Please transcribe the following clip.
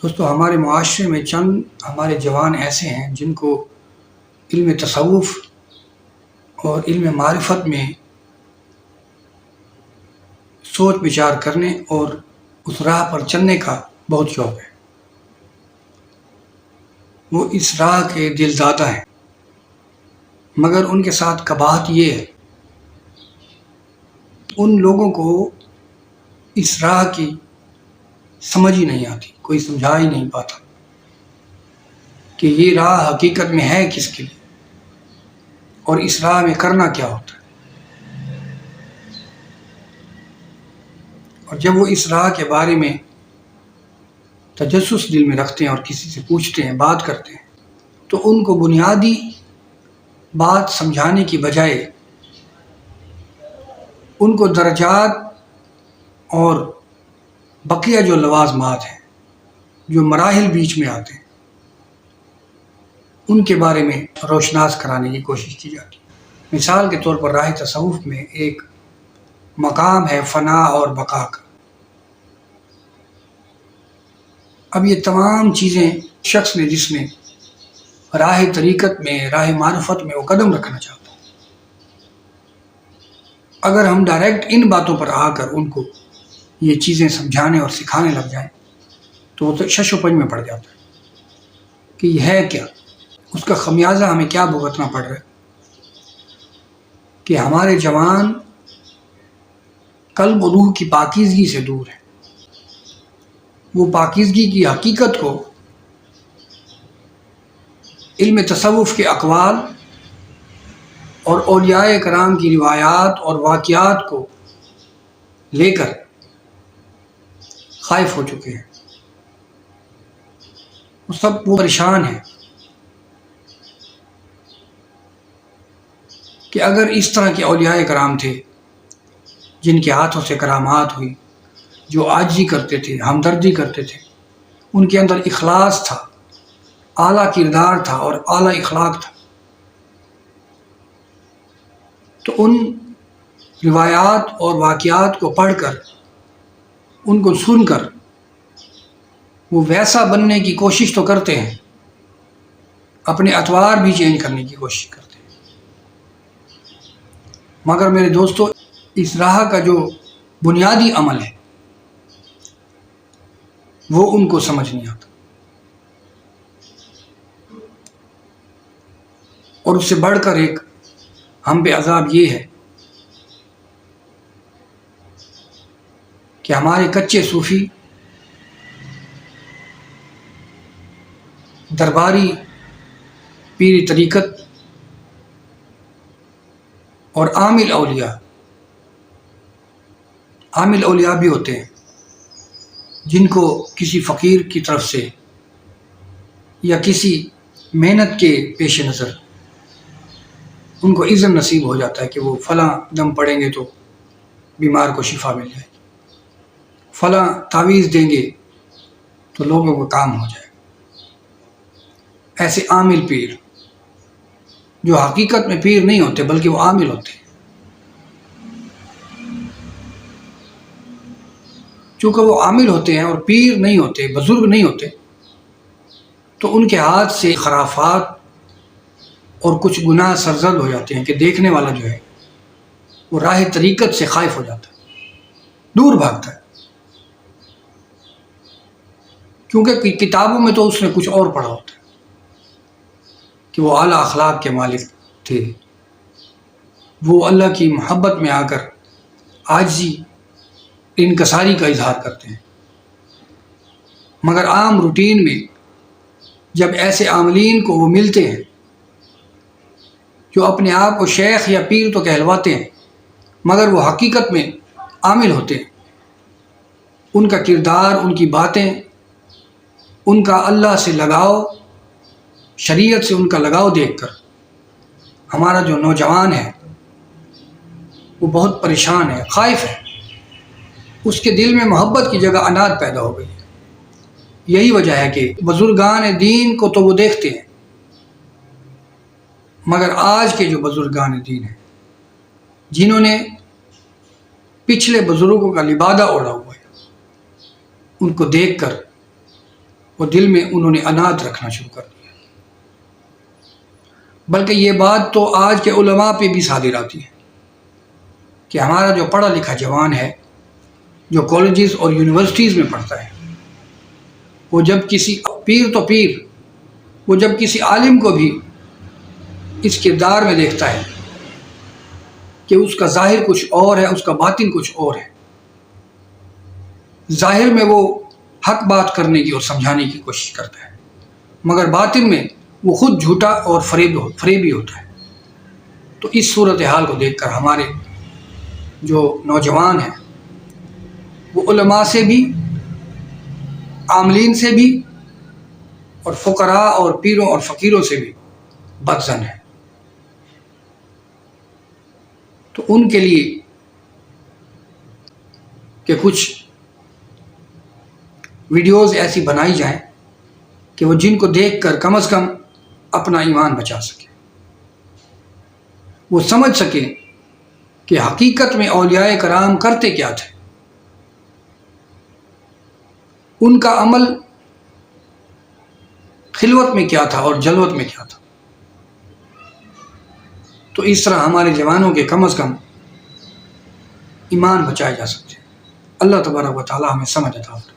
دوستو ہمارے معاشرے میں چند ہمارے جوان ایسے ہیں جن کو علم تصوف اور علم معرفت میں سوچ بچار کرنے اور اس راہ پر چلنے کا بہت شوق ہے۔ وہ اس راہ کے دلدادہ ہیں، مگر ان کے ساتھ قباحت یہ ہے ان لوگوں کو اس راہ کی سمجھ ہی نہیں آتی، کوئی سمجھا ہی نہیں پاتا کہ یہ راہ حقیقت میں ہے کس کے لیے اور اس راہ میں کرنا کیا ہوتا ہے۔ اور جب وہ اس راہ کے بارے میں تجسس دل میں رکھتے ہیں اور کسی سے پوچھتے ہیں، بات کرتے ہیں، تو ان کو بنیادی بات سمجھانے کی بجائے ان کو درجات اور بقیہ جو لوازمات ہیں، جو مراحل بیچ میں آتے ہیں، ان کے بارے میں روشناس کرانے کی کوشش کی جاتی ہے۔ مثال کے طور پر راہ تصوف میں ایک مقام ہے فنا اور بقا کا۔ اب یہ تمام چیزیں شخص نے جس نے راہ طریقت میں، راہ معرفت میں وہ قدم رکھنا چاہتا ہے، اگر ہم ڈائریکٹ ان باتوں پر آ کر ان کو یہ چیزیں سمجھانے اور سکھانے لگ جائیں تو وہ تو شش و پنج میں پڑ جاتا ہے کہ یہ ہے کیا، اس کا خمیازہ ہمیں کیا بھگتنا پڑ رہا ہے کہ ہمارے جوان قلب و روح کی پاکیزگی سے دور ہیں۔ وہ پاکیزگی کی حقیقت کو علم تصوف کے اقوال اور اولیاء کرام کی روایات اور واقعات کو لے کر خائف ہو چکے ہیں۔ وہ پریشان ہیں کہ اگر اس طرح کے اولیاء کرام تھے جن کے ہاتھوں سے کرامات ہوئی، جو عاجزی کرتے تھے، ہمدردی کرتے تھے، ان کے اندر اخلاص تھا، اعلیٰ کردار تھا اور اعلیٰ اخلاق تھا، تو ان روایات اور واقعات کو پڑھ کر، ان کو سن کر وہ ویسا بننے کی کوشش تو کرتے ہیں، اپنے اطوار بھی چینج کرنے کی کوشش کرتے ہیں، مگر میرے دوستو اس راہ کا جو بنیادی عمل ہے وہ ان کو سمجھ نہیں آتا۔ اور اس سے بڑھ کر ایک ہم پہ عذاب یہ ہے کہ ہمارے کچے صوفی درباری پیری طریقت اور عامل اولیاء بھی ہوتے ہیں جن کو کسی فقیر کی طرف سے یا کسی محنت کے پیش نظر ان کو اذن نصیب ہو جاتا ہے کہ وہ فلاں دم پڑیں گے تو بیمار کو شفا مل جائے گی، فلاں تعویذ دیں گے تو لوگوں کو کام ہو جائے گا۔ ایسے عامل پیر جو حقیقت میں پیر نہیں ہوتے بلکہ وہ عامل ہوتے ہیں، چونکہ وہ عامل ہوتے ہیں اور پیر نہیں ہوتے، بزرگ نہیں ہوتے، تو ان کے ہاتھ سے خرافات اور کچھ گناہ سرزد ہو جاتے ہیں کہ دیکھنے والا جو ہے وہ راہ طریقت سے خائف ہو جاتا ہے، دور بھاگتا ہے، کیونکہ کتابوں میں تو اس نے کچھ اور پڑھا ہوتا ہے کہ وہ اعلیٰ اخلاق کے مالک تھے، وہ اللہ کی محبت میں آ کر عاجزی انکساری کا اظہار کرتے ہیں، مگر عام روٹین میں جب ایسے عاملین کو وہ ملتے ہیں جو اپنے آپ کو شیخ یا پیر تو کہلواتے ہیں مگر وہ حقیقت میں عامل ہوتے ہیں، ان کا کردار، ان کی باتیں، ان کا اللہ سے لگاؤ، شریعت سے ان کا لگاؤ دیکھ کر ہمارا جو نوجوان ہے وہ بہت پریشان ہے، خائف ہے، اس کے دل میں محبت کی جگہ عناد پیدا ہو گئی ہے۔ یہی وجہ ہے کہ بزرگان دین کو تو وہ دیکھتے ہیں، مگر آج کے جو بزرگان دین ہیں جنہوں نے پچھلے بزرگوں کا لبادہ اوڑھا ہوا ہے، ان کو دیکھ کر وہ دل میں انہوں نے انات رکھنا شروع کر دیا، بلکہ یہ بات تو آج کے علماء پہ بھی صادر آتی ہے کہ ہمارا جو پڑھا لکھا جوان ہے، جو کالجز اور یونیورسٹیز میں پڑھتا ہے، وہ جب کسی پیر وہ جب کسی عالم کو بھی اس کردار میں دیکھتا ہے کہ اس کا ظاہر کچھ اور ہے، اس کا باطن کچھ اور ہے، ظاہر میں وہ حق بات کرنے کی اور سمجھانے کی کوشش کرتا ہے، مگر باطن میں وہ خود جھوٹا اور فریبی ہوتا ہے، تو اس صورتحال کو دیکھ کر ہمارے جو نوجوان ہیں وہ علماء سے بھی، عاملین سے بھی، اور فقراء اور پیروں اور فقیروں سے بھی بدظن ہے۔ تو ان کے لیے کہ کچھ ویڈیوز ایسی بنائی جائیں کہ وہ جن کو دیکھ کر کم از کم اپنا ایمان بچا سکے، وہ سمجھ سکیں کہ حقیقت میں اولیاء کرام کرتے کیا تھے، ان کا عمل خلوت میں کیا تھا اور جلوت میں کیا تھا۔ تو اس طرح ہمارے جوانوں کے کم از کم ایمان بچائے جا سکتے ہیں۔ اللہ تبارک و تعالی ہمیں سمجھ عطا فرمائے۔